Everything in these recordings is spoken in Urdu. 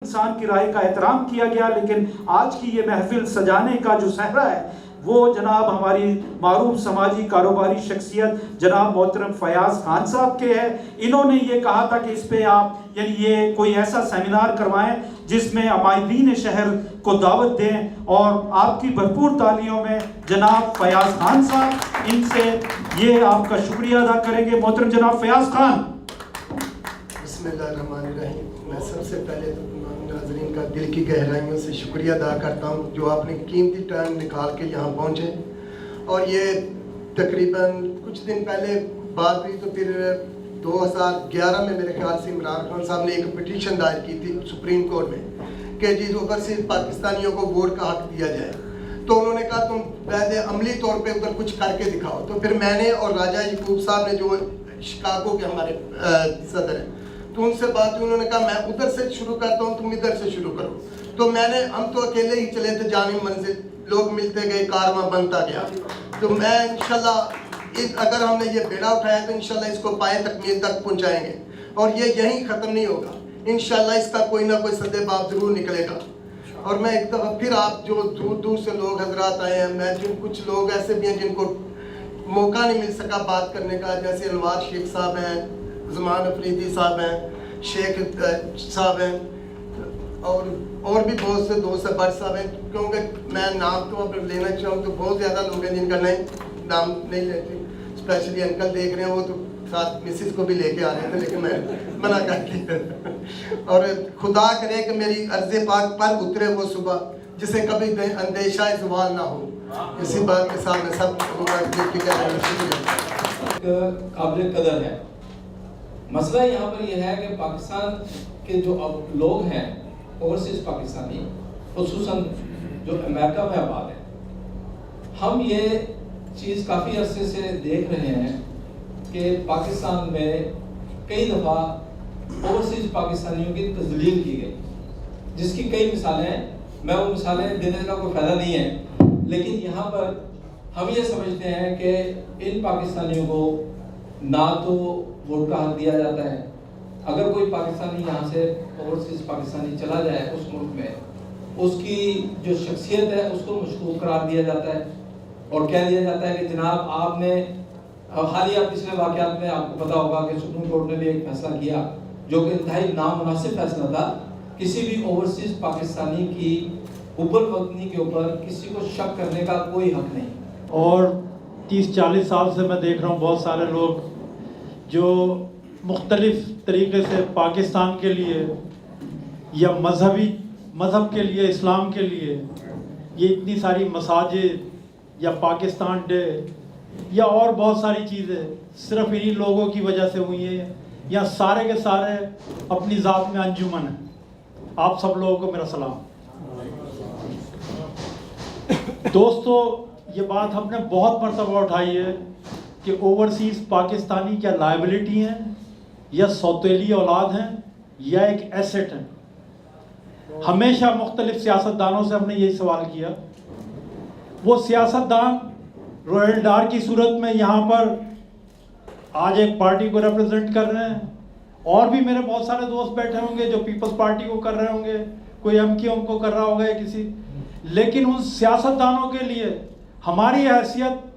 انسان کی رائے کا احترام کیا گیا، لیکن آج کی یہ محفل سجانے کا جو صحرا ہے وہ جناب ہماری معروف سماجی کاروباری شخصیت جناب محترم فیاض خان صاحب کے ہے۔ انہوں نے یہ کہا تھا کہ اس پہ آپ یہ کوئی ایسا سیمینار کروائیں جس میں عمائدین شہر کو دعوت دیں، اور آپ کی بھرپور تالیوں میں جناب فیاض خان صاحب ان سے یہ آپ کا شکریہ ادا کریں گے۔ محترم جناب فیاض خان۔ بسم اللہ الرحمن الرحیم۔ میں سب سے پہلے تو ناظرین کا دل کی گہرائیوں سے شکریہ ادا کرتا ہوں جو آپ نے قیمتی ٹائم نکال کے یہاں پہنچے، اور یہ تقریباً کچھ دن پہلے بات ہوئی تو پھر 2011 میں میرے خیال سے عمران خان صاحب نے ایک پٹیشن دائر کی تھی سپریم کورٹ میں کہ جی اوورسیز پاکستانیوں کو ووٹ کا حق دیا جائے، تو انہوں نے کہا تم پہلے عملی طور پہ ادھر کچھ کر کے دکھاؤ۔ تو پھر میں نے اور راجہ یعقوب صاحب نے جو شکاگو کے ہمارے صدر ہیں تو ان سے بات ہوئی، انہوں نے کہا میں ادھر سے شروع کرتا ہوں تم ادھر سے شروع کرو۔ تو میں نے ہم تو اکیلے ہی چلے تھے جانی منزل، لوگ ملتے گئے، کارواں بنتا گیا۔ تو میں انشاءاللہ اگر ہم نے یہ بیڑا اٹھایا تو انشاءاللہ اس کو پائے تکمیل تک پہنچائیں گے، اور یہ یہیں ختم نہیں ہوگا، انشاءاللہ اس کا کوئی نہ کوئی سدے باب ضرور نکلے گا۔ اور میں ایک دفعہ پھر آپ جو دور دور سے لوگ حضرات آئے ہیں، میں کچھ لوگ ایسے بھی ہیں جن کو موقع نہیں مل سکا بات کرنے کا، جیسے انوار شیخ صاحب ہیں، زمان افریدی صاحب ہیں، شیخ صاحب ہیں، اور بھی بہت سے دوست ہیں، بٹ صاحب ہیں، کیونکہ میں نام تو اب لینا چاہوں تو بہت زیادہ لوگ ہیں جن کا نام نہیں لیتے، اسپیشلی انکل دیکھ رہے ہیں، وہ تو ساتھ مسز کو بھی لے کے آ رہے تھے لیکن میں منع کر دیا۔ اور خدا کرے کہ میری عرض پاک پر اترے وہ صبح جسے کبھی اندیشہ زوال نہ ہو، اسی بات کے ساتھ میں سب قابل قدر ہے۔ مسئلہ یہاں پر یہ ہے کہ پاکستان کے جو اب لوگ ہیں اوورسیز پاکستانی، خصوصاً جو امریکہ میں آباد ہیں، ہم یہ چیز کافی عرصے سے دیکھ رہے ہیں کہ پاکستان میں کئی دفعہ اوورسیز پاکستانیوں کی تذلیل کی گئی، جس کی کئی مثالیں ہیں، میں وہ مثالیں دینے کا کوئی فائدہ نہیں ہے، لیکن یہاں پر ہم یہ سمجھتے ہیں کہ ان پاکستانیوں کو نہ تو ووٹ کا حق دیا جاتا ہے، اگر کوئی پاکستانی یہاں سے اوورسیز پاکستانی چلا جائے اس ملک میں، اس کی جو شخصیت ہے اس کو مشکوک قرار دیا جاتا ہے، اور کہہ دیا جاتا ہے کہ جناب آپ نے حالیہ پچھلے واقعات میں آپ کو پتا ہوگا کہ سپریم کورٹ نے بھی ایک فیصلہ کیا جو کہ انتہائی نامناسب فیصلہ تھا، کسی بھی اوورسیز پاکستانی کی حب الوطنی کے اوپر کسی کو شک کرنے کا کوئی حق نہیں۔ اور 30-40 سال سے میں دیکھ رہا ہوں بہت سارے لوگ جو مختلف طریقے سے پاکستان کے لیے یا مذہب کے لیے، اسلام کے لیے یہ اتنی ساری مساجد یا پاکستان ڈے یا اور بہت ساری چیزیں صرف انہی لوگوں کی وجہ سے ہوئی ہیں، یا سارے کے سارے اپنی ذات میں انجمن ہیں۔ آپ سب لوگوں کو میرا سلام۔ دوستو، یہ بات ہم نے بہت مرتبہ اٹھائی ہے کہ اوورسیز پاکستانی کیا لائبلٹی ہیں یا سوتیلی اولاد ہیں یا ایک ایسٹ ہیں۔ ہمیشہ مختلف سیاستدانوں سے ہم نے یہی سوال کیا، وہ سیاستدان رویل ڈار کی صورت میں یہاں پر آج ایک پارٹی کو ریپرزینٹ کر رہے ہیں، اور بھی میرے بہت سارے دوست بیٹھے ہوں گے جو پیپلز پارٹی کو کر رہے ہوں گے، کوئی ایم کیو ایم کو کر رہا ہوگا یا کسی، لیکن ان سیاستدانوں کے لیے ہماری حیثیت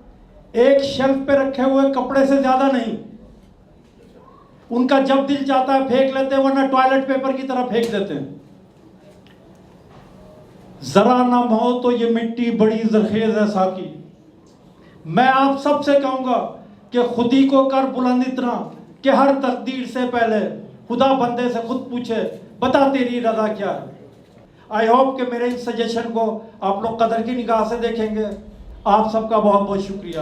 ایک شیلف پہ رکھے ہوئے کپڑے سے زیادہ نہیں۔ ان کا جب دل چاہتا ہے پھینک لیتے ہیں، ورنہ ٹوائلٹ پیپر کی طرح پھینک دیتے ہیں۔ ذرا نم ہو تو یہ مٹی بڑی زرخیز ہے ساقی، میں آپ سب سے کہوں گا کہ خودی کو کر بلند اتنا کہ ہر تقدیر سے پہلے خدا بندے سے خود پوچھے بتا تیری رضا کیا ہے۔ آئی ہوپ کہ میرے اس سجیشن کو آپ لوگ قدر کی نگاہ سے دیکھیں گے۔ آپ سب کا بہت بہت شکریہ۔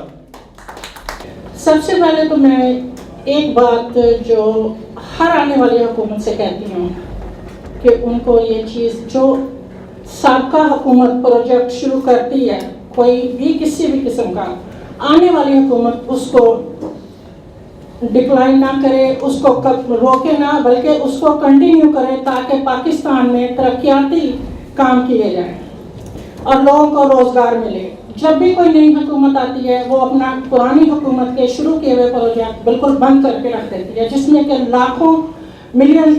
سب سے پہلے تو میں ایک بات جو ہر آنے والی حکومت سے کہتی ہوں کہ ان کو یہ چیز جو سابقہ حکومت پروجیکٹ شروع کرتی ہے، کوئی بھی کسی بھی قسم کا، آنے والی حکومت اس کو ڈکلائن نہ کرے، اس کو روکے نہ، بلکہ اس کو کنٹینیو کرے تاکہ پاکستان میں ترقیاتی کام کیے جائیں اور لوگوں کو روزگار ملے۔ جب بھی کوئی نئی حکومت آتی ہے وہ اپنا پرانی حکومت کے شروع کیے ہوئے پروجیکٹ بالکل بند کر کے رکھ دیتی ہے، جس میں کہ لاکھوں ملین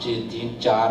3-4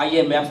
IMF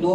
2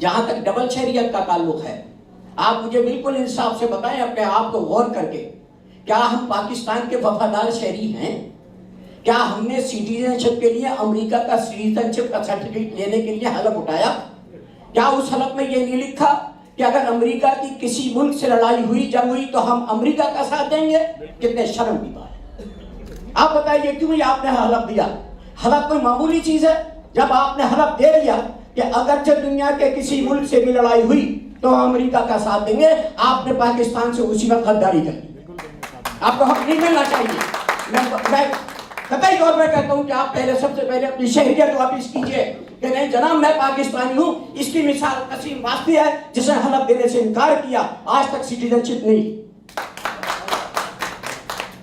جہاں تک ڈبل شہریت کا تعلق ہے، آپ مجھے بالکل انصاف سے بتائیں اپنے آپ کو غور کر کے، کیا ہم پاکستان کے وفادار شہری ہیں؟ کیا ہم نے سٹیزن شپ کے لیے امریکہ کا سٹیزن شپ کا سرٹیفکیٹ لینے کے لیے حلف اٹھایا؟ کیا اس حلف میں یہ نہیں لکھا کہ اگر امریکہ کی کسی ملک سے لڑائی ہوئی، جنگ ہوئی، تو ہم امریکہ کا ساتھ دیں گے؟ کتنے شرم کی بات ہے. آپ بتائیے کیوں یہ آپ نے حلف دیا؟ حلف کوئی معمولی چیز ہے؟ جب آپ نے حلف دے دیا کہ اگرچہ دنیا کے کسی ملک سے بھی لڑائی ہوئی تو امریکہ کا ساتھ دیں گے، آپ نے پاکستان سے اسی وقت غداری کر دی. آپ کو حق نہیں ملنا چاہیے. میں قطعی طور پہ کہتا ہوں کہ آپ پہلے سب سے پہلے اپنی شہریت واپس کیجئے کہ نہیں جناب میں پاکستانی ہوں. اس کی مثال قسیم واسطی ہے جس نے حلف دینے سے انکار کیا، آج تک سٹیزن شپ نہیں.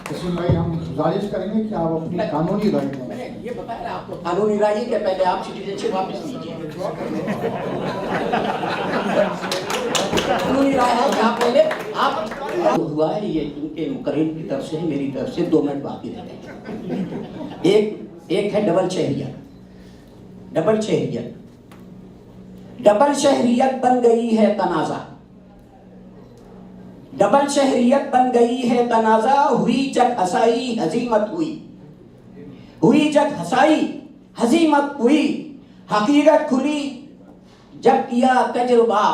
قسیم بھائی ہم گزارش کریں گے کہ آپ اپنی قانونی رائے دیں. میں نے یہ بتایا آپ کو قانونی رائے ہے کہ پہلے آپ سٹیزن شپ واپس لیجیے. قانونی رائے ہے کہ آپ پہلے آپ ہوا ہے یہ کیونکہ مقرر کی طرف سے میری طرف سے 2 منٹ باقی رہ گئے. ایک ہے ڈبل شہریت. ڈبل شہریت بن گئی ہے تنازع. ڈبل شہریت بن گئی ہے تنازع. ہوئی جگ ہسائی ہزیمت ہوئی جگ ہسائی ہزیمت ہوئی. حقیقت کھلی جب کیا تجربہ.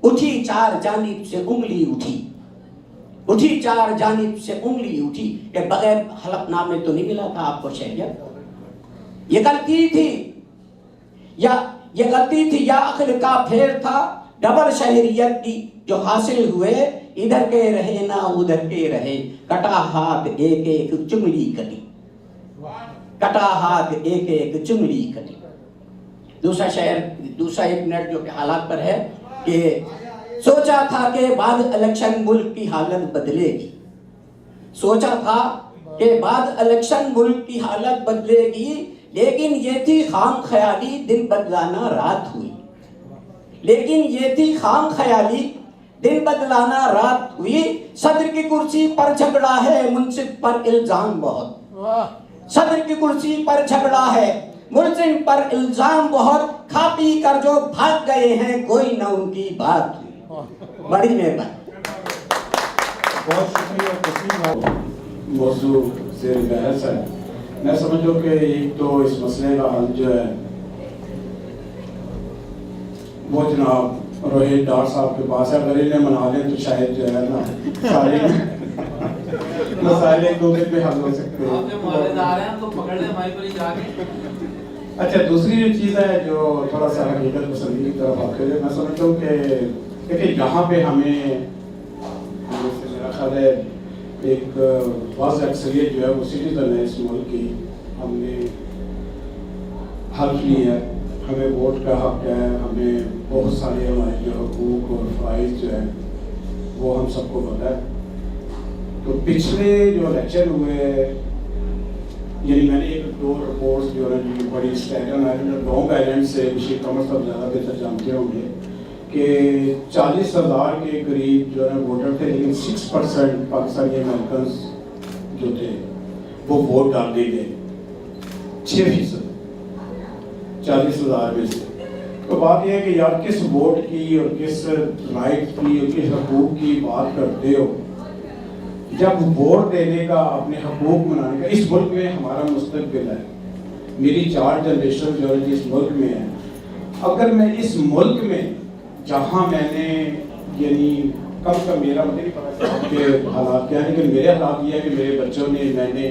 اٹھی 4 جانب سے انگلی اٹھی 4 جانب سے انگلی اٹھی. کہ بغیر حلف نامے تو نہیں ملا تھا آپ کو شہریت. یہ غلطی تھی یا عقل کا پھیر تھا. ڈبل شہریت کی جو حاصل ہوئے، ادھر کے رہے نہ ادھر کے رہے. کٹا ہاتھ ایک ایک چنگلی کٹی. کٹا ہاتھ ایک ایک چنگلی کٹی. دوسرا 1 منٹ جو کہ حالات پر ہے کہ سوچا تھا کہ بعد الیکشن ملک کی حالت بدلے گی. سوچا تھا کہ بعد الیکشن ملک کی حالت بدلے گی، لیکن یہ تھی خام خیالی دن بدلانا رات ہوئی. لیکن یہ تھی خام خیالی دن بدلانا رات ہوئی. صدر کی کرسی پر جھگڑا ہے منصف پر الزام بہت. صدر کی کرسی پر جھگڑا ہے منصف پر الزام بہت. کھا پی کر جو بھاگ گئے ہیں کوئی نہ ان کی بات ہوئی. بڑی مہربانی. بہت شکریہ قسیم بھائی. موضوع زیر بحث ہے. میں سمجھو کہ ایک تو اس مسئلے کا حل جو ہے وہ جناب روہت ڈار صاحب کے پاس ہے. اگر انہیں منا لیں تو شاید جو ہے نا سارے مسائل 2 دن میں حل ہو سکتے ہیں. آپ نے مارے جا رہے ہیں تو پکڑ لیں ہماری پر ہی جا کے. اچھا دوسری جو چیز ہے جو تھوڑا سا حقیقت پسندی کی طرف آتے ہوئے میں سمجھتا ہوں کہ یہاں پہ ہمیں میرا خیال ہے ایک واضح اکثریت جو ہے وہ سٹیزن ہے اس ملک کی. ہم نے حق لی ہے، ہمیں ووٹ کا حق ہے، ہمیں بہت سارے ہمارے جو حقوق اور فرائض جو ہے وہ ہم سب کو پتہ ہے. تو پچھلے جو الیکشن ہوئے یعنی میں نے 1-2 رپورٹس جو ہے بڑی اسٹیگن لانگ آئیلینڈ سے بشیر قمر صاحب زیادہ بہتر جانتے ہوں گے کہ 40,000 کے قریب جو ہے ووٹر تھے، لیکن 6% پاکستانی امریکنز جو تھے وہ ووٹ ڈال دے گئے. 6% 40,000 میں سے. تو بات یہ ہے کہ یار کس ووٹ کی اور کس رائٹ کی اور کس حقوق کی بات کرتے ہو جب ووٹ دینے کا اپنے حقوق منانے کا. اس ملک میں ہمارا مستقبل ہے. میری 4 جنریشن جو ہے اس ملک میں ہے. اگر میں اس ملک میں جہاں میں نے یعنی کم کم میرا مجھے نہیں پتا کہ حالات کیا ہے، لیکن میرے حالات یہ ہے کہ میرے بچوں نے میں نے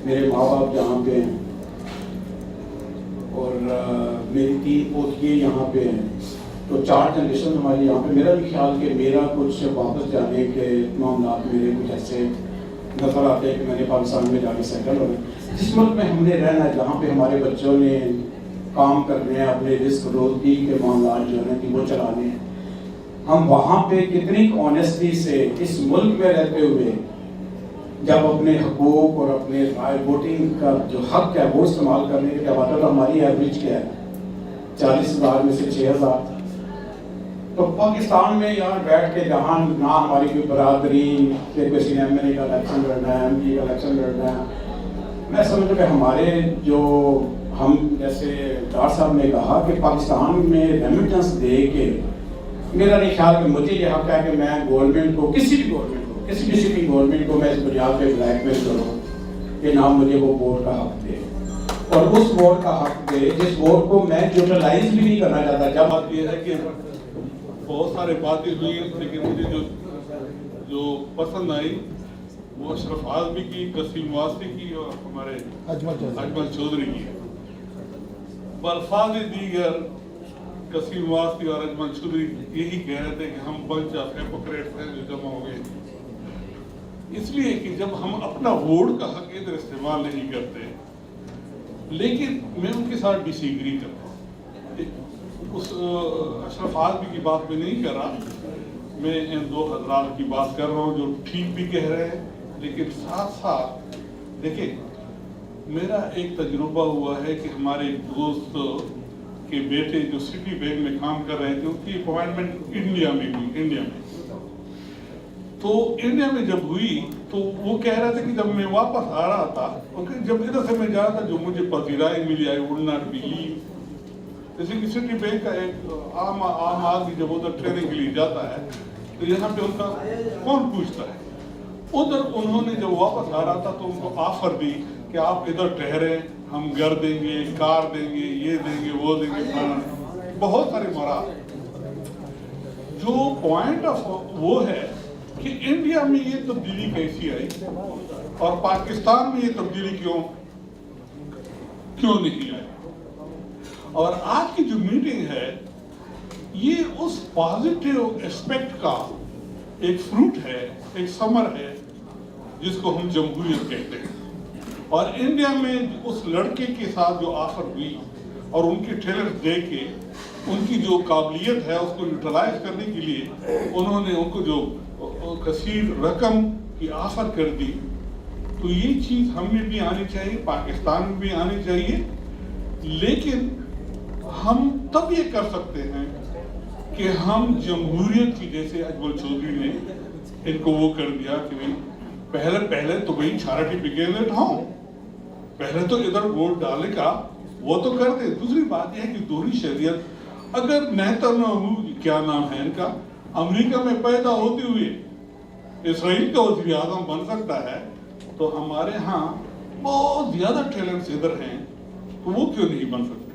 میرے ماں باپ جہاں پہ ہیں اور میری 3 پوتیاں یہاں پہ ہیں، تو 4 جنریشن ہماری یہاں پہ. میرا بھی خیال کہ میرا کچھ واپس جانے کے معاملات میرے کچھ ایسے نظر آتے ہیں کہ میں نے پاکستان میں جا کے سیٹل ہو گئے. جس ملک میں ہم نے رہنا ہے جہاں پہ ہمارے بچوں نے کام کرنے ہیں، اپنے رزق روزی کے معاملات جو ہیں کہ وہ چلانے ہیں، ہم وہاں پہ کتنی آنیسٹی سے اس ملک میں رہتے ہوئے جب اپنے حقوق اور اپنے رائے ووٹنگ کا جو حق ہے وہ استعمال کرنے کے لیے بات. ہماری ایوریج کیا ہے 40,000 میں سے 6,000. تو پاکستان میں یہاں بیٹھ کے جہاں نہ ہماری کوئی برادری کہ کسی نے ایم ایل اے کا الیکشن لڑنا ہے، ایم پی کا الیکشن لڑنا ہے، میں سمجھتا کہ ہمارے جو ہم جیسے ڈاکٹر صاحب نے کہا کہ پاکستان میں ریمیٹنس دے کے میرا نہیں خیال کہ مجھے یہ حق ہے کہ میں گورنمنٹ کو کسی بھی گورنمنٹ کو میں اس بنیاد پہ بلیک میل کروں کہ نہ مجھے وہ ووٹ کا حق دے، اور اس ووٹ کا حق دے جس ووٹ کو میں یوٹیلائز بھی نہیں کرنا چاہتا۔ جب بات یہ ہے کہ بہت سارے باتیں ہوئی، لیکن مجھے جو پسند آئی وہ اشرف اعظمی کی، قسیم واسطی کی اور ہمارے اجمل چودھری کی۔ بالفاظ دیگر قسیم واسطی اور اجمل چودھری یہی کہہ رہے تھے کہ ہم بنچ آف ہیپوکریٹس ہیں جو جمع ہو گئے، اس لیے کہ جب ہم اپنا ووٹ کا حق ادھر استعمال نہیں کرتے، لیکن میں ان کے ساتھ ڈس ایگری کرتا ہوں۔ اس اشرف اعظمی کی بات میں نہیں کر رہا، میں ان دو حضرات کی بات کر رہا ہوں جو ٹھیک بھی کہہ رہے ہیں، لیکن ساتھ ساتھ دیکھیں میرا ایک تجربہ ہوا ہے کہ ہمارے ایک دوست کے بیٹے جو سٹی بینک میں کام کر رہے تھے، ان کی اپوائنٹمنٹ انڈیا میں ہوئی۔ تو انڈیا میں جب ہوئی تو وہ کہہ رہا تھا کہ جب میں واپس آ رہا تھا، جب ادھر سے میں جا رہا تھا، جو مجھے پذیرائی ملی I would not believe۔ جیسے کہ سٹی بینک کا ایک عام آدمی جب ادھر ٹریننگ کے لیے جاتا ہے تو یہاں پہ ان کا کون پوچھتا ہے، ادھر انہوں نے جب واپس آ رہا تھا تو ان کو آفر دی کہ آپ ادھر ٹھہرے، ہم گھر دیں گے، کار دیں گے، یہ دیں گے، وہ دیں گے، بہت سارے مراد۔ جو پوائنٹ آف وہ ہے کہ انڈیا میں یہ تبدیلی کیسی آئی اور پاکستان میں یہ تبدیلی کیوں نہیں آئی، اور آج کی جو میٹنگ ہے یہ اس پازیٹیو ایسپیکٹ کا ایک فروٹ ہے، ایک ثمر ہے جس کو ہم جمہوریت کہتے ہیں۔ اور انڈیا میں اس لڑکے کے ساتھ جو آفر ہوئی اور ان کی ٹیلنٹ دے کے ان کی جو قابلیت ہے اس کو یوٹیلائز کرنے کے لیے انہوں نے ان کو جو کثیر رقم کی آفر کر دی، تو یہ چیز ہم میں بھی آنی چاہیے، پاکستان میں بھی آنی چاہیے۔ لیکن ہم تب یہ کر سکتے ہیں کہ ہم جمہوریت کی، جیسے اجمل چودھری نے ان کو وہ کر دیا کہ پہلے تو بھائی چارٹی بگینٹ ہوں، پہلے تو ادھر ووٹ ڈالے کا وہ تو کر دے۔ دوسری بات یہ ہے کہ دوہری شہریت، اگر نیتنیاہو کیا نام ہے ان کا، امریکہ میں پیدا ہوتے ہوئے اسرائیل کا وزیر اعظم بن سکتا ہے، تو ہمارے ہاں بہت زیادہ ٹیلنٹس ادھر ہیں، تو وہ کیوں نہیں بن سکتے؟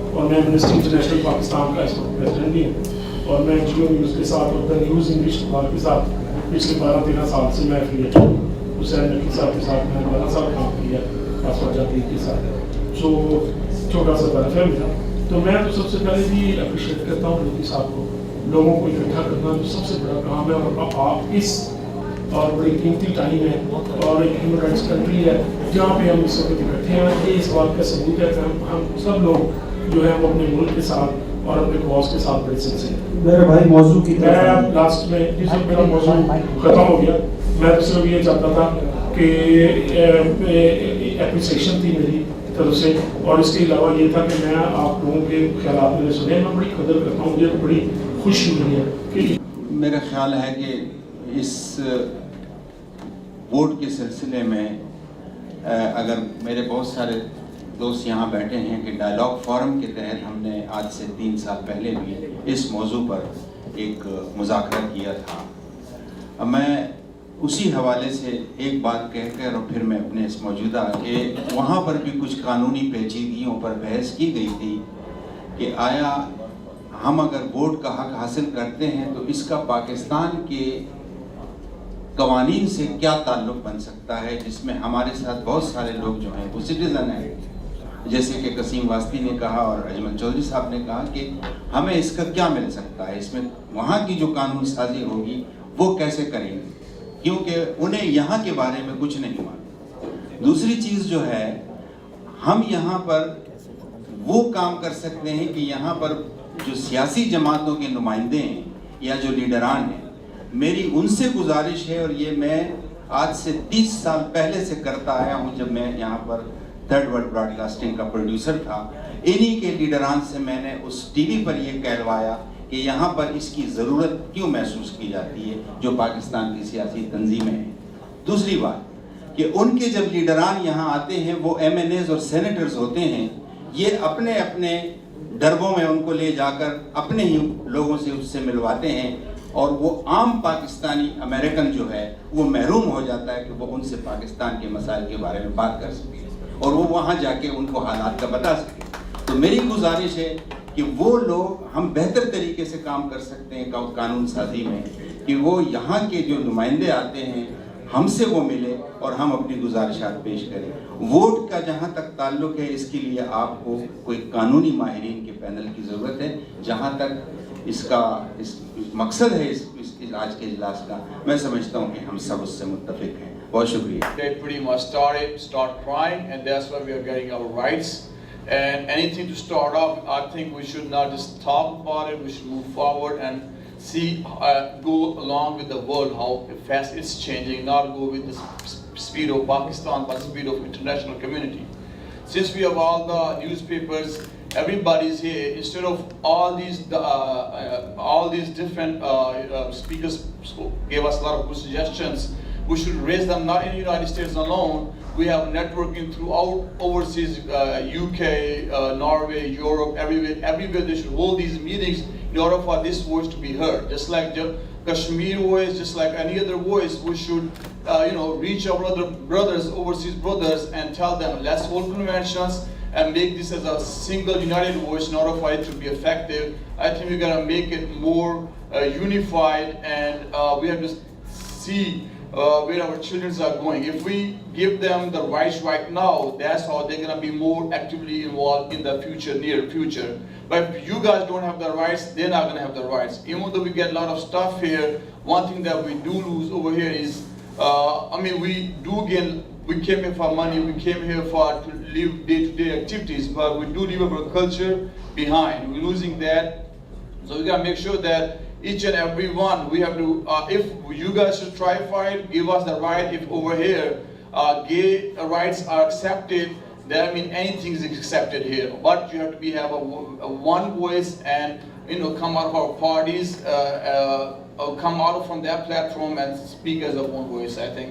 اور میں امنسٹی انٹرنیشنل پاکستان کا اس وقت پریزیڈنٹ بھی ہوں، اور میں جیو نیوز کے ساتھ اور دا نیوز انگلش اخبار کے ساتھ پچھلے 12-13 سال سے میں ایفیلیٹ ہوں۔ حسین نقی صاحب کے ساتھ میں نے 12 سال کام کیا، خاص جاتی کے ساتھ، جو چھوٹا سا طرف ہے میرا۔ تو میں تو سب سے پہلے بھی اپریشیٹ کرتا ہوں نقی صاحب کو، لوگوں کو اکٹھا کرنا جو سب سے بڑا کام ہے، اور آپ اس اور بڑی قیمتی ٹائم ہے اور ایک ہیومن رائٹس کنٹری ہے جہاں پہ ہم اس وقت اکٹھے ہیں، یہ اس بات کا ثبوت ہے کہ ہم سب لوگ جو ہے ہم اپنے ملک کے ساتھ اور اپنے کاز کے ساتھ بڑے سلسلے ہیں۔ میرے بھائی موضوع کی میں لاسٹ میں جس وقت میرا موضوع ختم ہو گیا، میں تو صرف یہ چاہتا تھا کہ اپریسیشن تھی میری طرف سے، اور اس کے علاوہ یہ تھا کہ میں آپ لوگوں کے خیالات میں نے سنے، میں بڑی قدر کرتا ہوں، مجھے بڑی خوشی ہوئی ہے کہ میرا خیال ہے کہ اس ووٹ کے سلسلے میں اگر میرے بہت سارے دوست یہاں بیٹھے ہیں کہ ڈائلاگ فورم کے تحت ہم نے آج سے 3 سال پہلے بھی اس موضوع پر ایک مذاکرہ کیا تھا۔ میں اسی حوالے سے ایک بات کہہ کر اور پھر میں اپنے اس موجودہ کہ وہاں پر بھی کچھ قانونی پیچیدگیوں پر بحث کی گئی تھی کہ آیا ہم اگر ووٹ کا حق حاصل کرتے ہیں تو اس کا پاکستان کے قوانین سے کیا تعلق بن سکتا ہے، جس میں ہمارے ساتھ بہت سارے لوگ جو ہیں وہ سٹیزن ہیں، جیسے کہ قسیم واسطی نے کہا اور اجمل چودھری صاحب نے کہا کہ ہمیں اس کا کیا مل سکتا ہے، اس میں وہاں کی جو قانون سازی ہوگی وہ کیسے کریں گے، کیونکہ انہیں یہاں کے بارے میں کچھ نہیں معلوم۔ دوسری چیز جو ہے، ہم یہاں پر وہ کام کر سکتے ہیں کہ یہاں پر جو سیاسی جماعتوں کے نمائندے ہیں یا جو لیڈران ہیں، میری ان سے گزارش ہے، اور یہ میں آج سے 30 سال پہلے سے کرتا آیا ہوں جب میں یہاں پر تھرڈ ورلڈ براڈ کاسٹنگ کا پروڈیوسر تھا، انہی کے لیڈران سے میں نے اس ٹی وی پر یہ کہلوایا کہ یہاں پر اس کی ضرورت کیوں محسوس کی جاتی ہے جو پاکستان کی سیاسی تنظیمیں ہیں۔ دوسری بات کہ ان کے جب لیڈران یہاں آتے ہیں وہ MNAs اور سینیٹرز ہوتے ہیں، یہ اپنے اپنے ڈربوں میں ان کو لے جا کر اپنے ہی لوگوں سے اس سے ملواتے ہیں، اور وہ عام پاکستانی امریکن جو ہے وہ محروم ہو جاتا ہے کہ وہ ان سے پاکستان کے مسائل کے بارے میں بات کر سکے اور وہ وہاں جا کے ان کو حالات کا بتا سکے۔ تو میری گزارش ہے کہ وہ لوگ، ہم بہتر طریقے سے کام کر سکتے ہیں قانون سازی میں، کہ وہ یہاں کے جو نمائندے آتے ہیں ہم سے وہ ملے اور ہم اپنی گزارشات پیش کریں۔ ووٹ کا جہاں تک تعلق ہے، اس کے لیے آپ کو کوئی قانونی ماہرین کے پینل کی ضرورت ہے۔ جہاں تک اس کا مقصد ہے اس آج کے اجلاس کا، میں سمجھتا ہوں کہ ہم سب اس سے متفق ہیں۔ بہت شکریہ۔ They pretty much start crying, and that's why we are getting our rights. And anything to start off, I think we should not just talk about it, we should move forward and see, go along with the world, how fast it's changing, not go with the speed of Pakistan, but the speed of international community. Since we have all the newspapers, everybody's here, instead of all these different speakers gave us a lot of good suggestions, we should raise them not in the United States alone. We have networking throughout overseas, UK, Norway, Europe, everywhere they should hold these meetings in order for this voice to be heard. Just like the Kashmir voice, just like any other voice, we should reach our other brothers, overseas brothers, and tell them, let's hold conventions and make this as a single united voice in order for it to be effective. I think we gotta make it more unified, and we have to see where our children are going. If we give them the rights right now, that's how they're going to be more actively involved in the future, near future. But if you guys don't have the rights, they're not going to have the rights. Even though we get a lot of stuff here, one thing that we do lose over here is, we came here for money, we came here to live day-to-day activities, but we do leave our culture behind. We're losing that. So we got to make sure that each and every one, we have to, if you guys should try for it, give us the right. If over here gay rights are accepted, then anything is accepted here. But you have to have a one voice, and come out of our parties, come out from that platform and speak as a one voice. I think.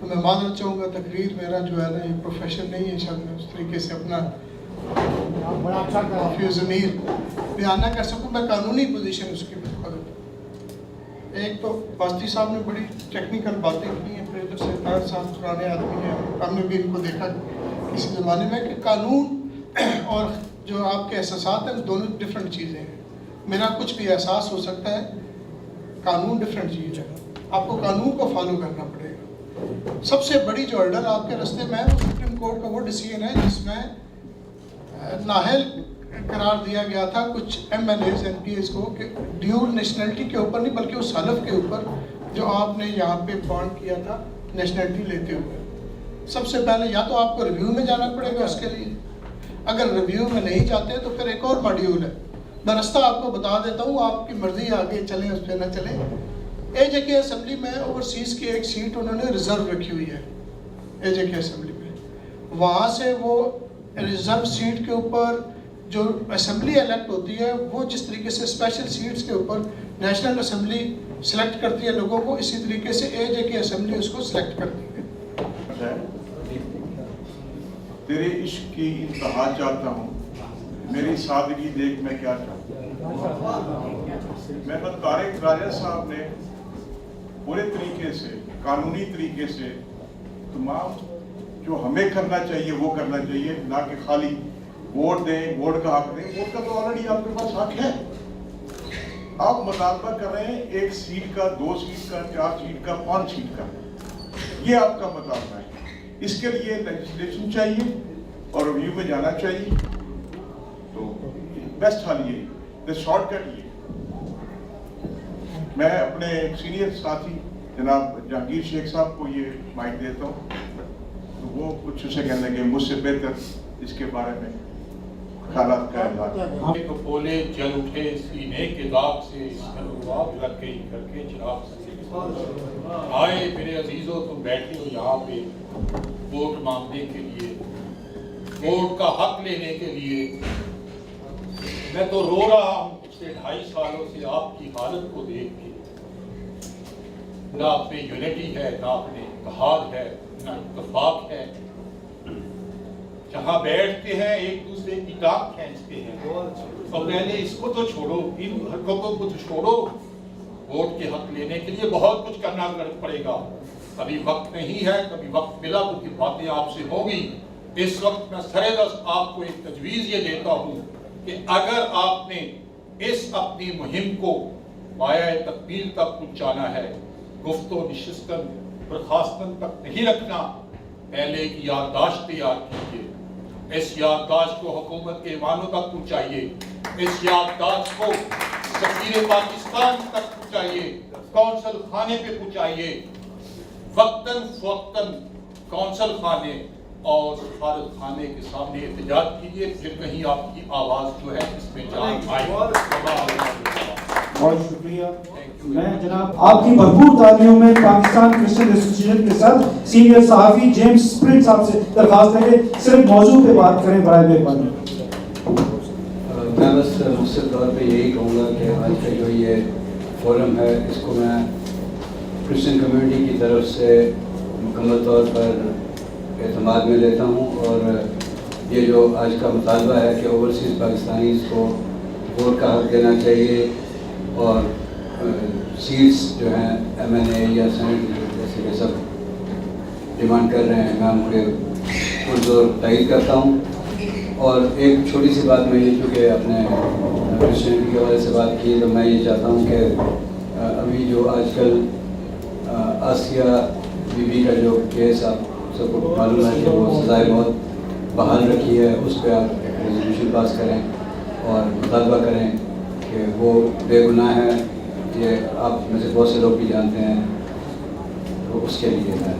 تو میں معذرت چاہوں گا، تقریر میرا جو ہے نا یہ پروفیشن نہیں ہے، شاید میں اس طریقے سے اپنا فی ضمیر بیان نہ کر سکوں. میں قانونی پوزیشن اس کی مطابق، ایک تو واسطی صاحب نے بڑی ٹیکنیکل باتیں کی ہیں، پھر ادھر سے طاہر صاحب پرانے آدمی ہیں، ہم نے بھی ان کو دیکھا کسی زمانے میں کہ قانون اور جو آپ کے احساسات ہیں دونوں ڈفرینٹ چیزیں ہیں. میرا کچھ بھی احساس ہو سکتا ہے، قانون ڈفرینٹ چیز ہے. آپ کو قانون کو فالو کرنا پڑے گا. سب سے بڑی جو ہرڈل آپ کے رستے میں ہے وہ سپریم کورٹ کا وہ ڈیسیژن ہے جس میں نااہل قرار دیا گیا تھا کچھ MLAs MPs کو کہ ڈیول نیشنلٹی کے اوپر نہیں بلکہ اس حلف کے اوپر جو آپ نے یہاں پہ بانڈ کیا تھا نیشنلٹی لیتے ہوئے. سب سے پہلے یا تو آپ کو ریویو میں جانا پڑے گا اس کے لیے، اگر ریویو میں نہیں جاتے تو پھر ایک اور ماڈیول ہے. میں رستہ آپ کو بتا دیتا ہوں، آپ کی مرضی آگے چلیں اس پہ نہ چلیں. اے جے کے اسمبلی میں اوورسیز کی ایک سیٹ انہوں نے ریزرو رکھی ہوئی ہے اے جے کے اسمبلی میں. وہاں سے وہ ریزرو سیٹ کے اوپر جو اسمبلی الیکٹ ہوتی ہے وہ جس طریقے سے اسپیشل سیٹس کے اوپر نیشنل اسمبلی سلیکٹ کرتی ہے لوگوں کو، اسی طریقے سے اے جے کے اسمبلی اس کو سلیکٹ کرتی ہے. تیرے عشق کی انتہا چاہتا ہوں، میری سادگی دیکھ میں کیا چاہتا ہوں. محمد طارق راجہ صاحب نے پورے طریقے سے قانونی طریقے سے تمام جو ہمیں کرنا چاہیے وہ کرنا چاہیے، نہ کہ خالی ووٹ دیں، ووٹ کا حق دیں. ووٹ کا تو آلریڈی آپ کے پاس حق ہے. آپ مطالبہ کر رہے ہیں 1 سیٹ کا، 2 سیٹ کا، 4 سیٹ کا، 5 سیٹ کا، یہ آپ کا مطالبہ ہے. اس کے لیے لیجسلیشن چاہیے اور ریویو میں جانا چاہیے. تو بیسٹ حل یہ شارٹ کٹ یہ. میں اپنے سینئر ساتھی جناب جہانگیر شیخ صاحب کو یہ مائک دیتا ہوں، تو وہ کچھ اسے کہنے لگے مجھ سے بہتر اس کے بارے میں خیالات کا اظہار. ایک بولے جل اٹھے سینے کے داغ سے، لگ گئی کر کے چراغ سے. آئے میرے عزیزوں تم بیٹھے ہو یہاں پہ ووٹ مانگنے کے لیے، ووٹ کا حق لینے کے لیے. میں تو رو رہا ہوں پچھلے 2.5 سالوں سے آپ کی حالت کو دیکھ کے. نہ آپ میں یونٹی ہے، نہ آپ میں اتحاد ہے، نہ اتفاق ہے. جہاں بیٹھتے ہیں ایک دوسرے کی ٹانگ کھینچتے ہیں. اور پہلے اس کو تو چھوڑو، ان حرکتوں کو تو چھوڑو. ووٹ کے حق لینے کے لیے بہت کچھ کرنا پڑے گا. ابھی وقت نہیں ہے، کبھی وقت ملا تو یہ باتیں آپ سے ہوں گی. اس وقت میں سرے دست آپ کو ایک تجویز یہ دیتا ہوں کہ اگر آپ نے اس اپنی مہم کو پایۂ تکمیل تک پہنچانا ہے، گفت و نشستن برخاستن تک نہیں رکھنا، پہلے ایک یادداشت تیار کیجیے. اس یادداشت کو حکومت کے ایوانوں تک پہنچائیے. اس یادداشت کو سفیر پاکستان تک پہنچائیے، کونسل خانے پہ پہنچائیے. وقتاً فوقتاً کونسل خانے اور سفارت خانے کے سامنے احتجاج کیجیے، پھر کہیں آپ کی آواز جو ہے اس میں جان آئے. بہت شکریہ. میں جناب آپ کی بھرپور تالیوں میں پاکستان کرسچن ایسوسیشن کے ساتھ سینئر صحافی جیمز اسپرنٹ صاحب سے درخواست ہے کہ صرف موضوع پہ بات کریں برائے مہربانی. میں بس مختصر طور پہ یہی کہوں گا کہ آج کا جو یہ فورم ہے اس کو میں کرسچن کمیونٹی کی طرف سے مکمل طور پر اعتماد میں لیتا ہوں. اور یہ جو آج کا مطالبہ ہے کہ اوورسیز پاکستانیز کو ووٹ کا حق دینا چاہیے اور سیٹس جو ہیں ایم این اے یا سینٹ جیسے کہ سب ڈیمانڈ کر رہے ہیں، میں ان کے پرزور تائید کرتا ہوں. اور ایک چھوٹی سی بات میں یہ چونکہ اپنے کرسچینٹی کے حوالے سے بات کی تو میں یہ چاہتا ہوں کہ ابھی جو آج کل آسیہ بی بی کا جو کیس آپ سب کو معلوم ہے کہ وہ سزائے موت بحال رکھی ہے، اس پہ آپ ایک ریزولوشن پاس کریں اور مطالبہ کریں کہ وہ بے گناہ ہے. یہ آپ میں سے بہت سے لوگ بھی جانتے ہیں، تو اس کے لیے میں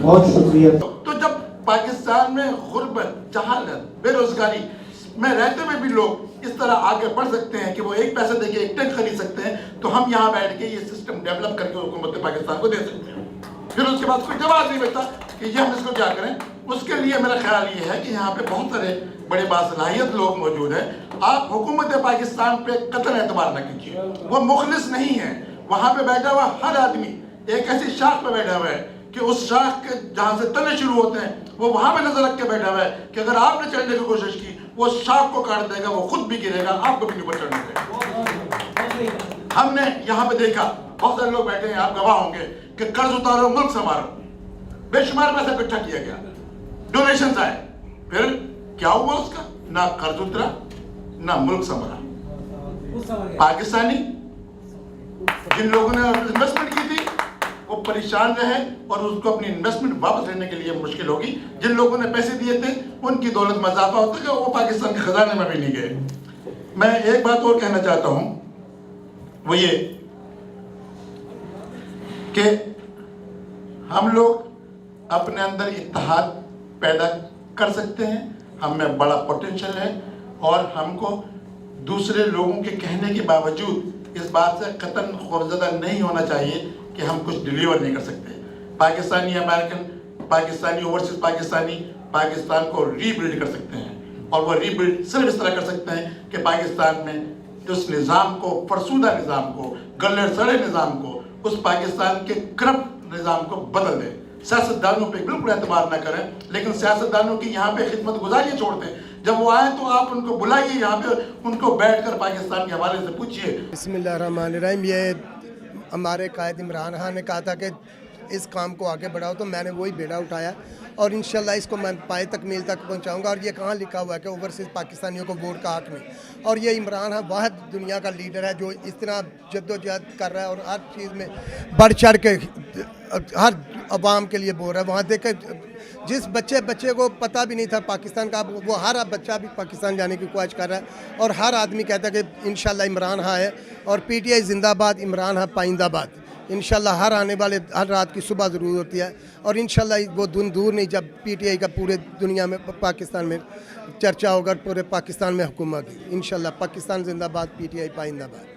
بہت شکریہ. تو جب پاکستان میں غربت، جہالت، بے روزگاری میں رہتے ہوئے بھی لوگ اس طرح آگے بڑھ سکتے ہیں کہ وہ 1 پیسہ دے کے 1 ٹینک خرید سکتے ہیں، تو ہم یہاں بیٹھ کے یہ سسٹم ڈیولپ کر کے حکومت پاکستان کو دے سکتے ہیں. پھر اس کے بعد کوئی جواب نہیں بچتا کہ یہ ہم اس کو کیا کریں. اس کے لیے میرا خیال یہ ہے کہ یہاں پہ بہت سارے بڑے باصلاحیت لوگ موجود ہیں. آپ حکومت پاکستان پہ قطعاً اعتبار نہ کیجیے، وہ مخلص نہیں ہے. وہاں پہ بیٹھا ہوا ہر آدمی ایک ایسی شاخ پہ بیٹھا ہوا ہے کہ اس شاخ کے جہاں سے تنے شروع ہوتے ہیں وہ وہاں پہ نظر رکھ کے بیٹھا ہوا ہے کہ اگر آپ نے چڑھنے کی کوشش کی وہ شاخ کو کاٹ دے گا, وہ خود بھی گرے گا, آپ کو بھی نہیں اوپر چڑھنے دے گا. ہم نے یہاں پہ دیکھا, بہت سارے لوگ بیٹھے ہیں, آپ گواہ ہوں گے کہ قرض اتارو ملک سنوارو, بے شمار پیسہ اکٹھا کیا گیا, ڈونیشنز آئے, پھر کیا ہوا اس کا؟ نہ قرض اترا نہ ملک سنورا. پاکستانی جن لوگوں نے انویسٹمنٹ کی تھی وہ پریشان رہے اور اس کو اپنی انویسٹمنٹ واپس لینے کے لیے مشکل ہوگی. جن لوگوں نے پیسے دیے تھے ان کی دولت میں اضافہ ہوتا ہے, وہ پاکستان کے خزانے میں بھی نہیں گئے. میں ایک بات اور کہنا چاہتا ہوں, وہ یہ کہ ہم لوگ اپنے اندر اتحاد پیدا کر سکتے ہیں, ہم میں بڑا پوٹینشل ہے, اور ہم کو دوسرے لوگوں کے کہنے کے باوجود اس بات سے قطعاً خوفزدہ نہیں ہونا چاہیے کہ ہم کچھ ڈیلیور نہیں کر سکتے. پاکستانی امریکن, پاکستانی اوورسیز پاکستانی پاکستان کو ری بلڈ کر سکتے ہیں, اور وہ ری بلڈ صرف اس طرح کر سکتے ہیں کہ پاکستان میں اس نظام کو, فرسودہ نظام کو, گلے سڑے نظام کو, اس پاکستان کے کرپٹ نظام کو بدل دیں. سیاستدانوں پہ بالکل اعتبار نہ کریں, لیکن سیاستدانوں کی یہاں پہ خدمت گزاری چھوڑ دیں. جب وہ آئیں تو آپ ان کو بلائیے یہاں پہ, ان کو بیٹھ کر پاکستان کے حوالے سے پوچھیے. بسم اللہ الرحمن الرحیم. یہ ہمارے قائد عمران خان نے کہا تھا کہ اس کام کو آگے بڑھاؤ, تو میں نے وہی بیڑا اٹھایا اور انشاءاللہ اس کو میں پائے تکمیل تک پہنچاؤں گا. اور یہ کہاں لکھا ہوا ہے کہ اوورسیز پاکستانیوں کو ووٹ کا حق نہیں, اور یہ عمران خان واحد دنیا کا لیڈر ہے جو اس طرح جد و جہد کر رہا ہے اور ہر چیز میں بڑھ چڑھ کے ہر عوام کے لیے بول رہا ہے. وہاں دیکھیں جس بچے کو پتہ بھی نہیں تھا پاکستان کا, وہ ہر بچہ بھی پاکستان جانے کی خواہش کر رہا ہے, اور ہر آدمی کہتا ہے کہ انشاءاللہ عمران خان ہے, اور پی ٹی آئی زندہ باد, عمران خان پائندہ باد. انشاءاللہ ہر آنے والے ہر رات کی صبح ضرور ہوتی ہے, اور انشاءاللہ وہ دن دور نہیں جب پی ٹی آئی کا پورے دنیا میں پاکستان میں چرچا ہوگا, پورے پاکستان میں حکومت کی. انشاءاللہ پاکستان زندہ باد, پی ٹی آئی پائندہ باد.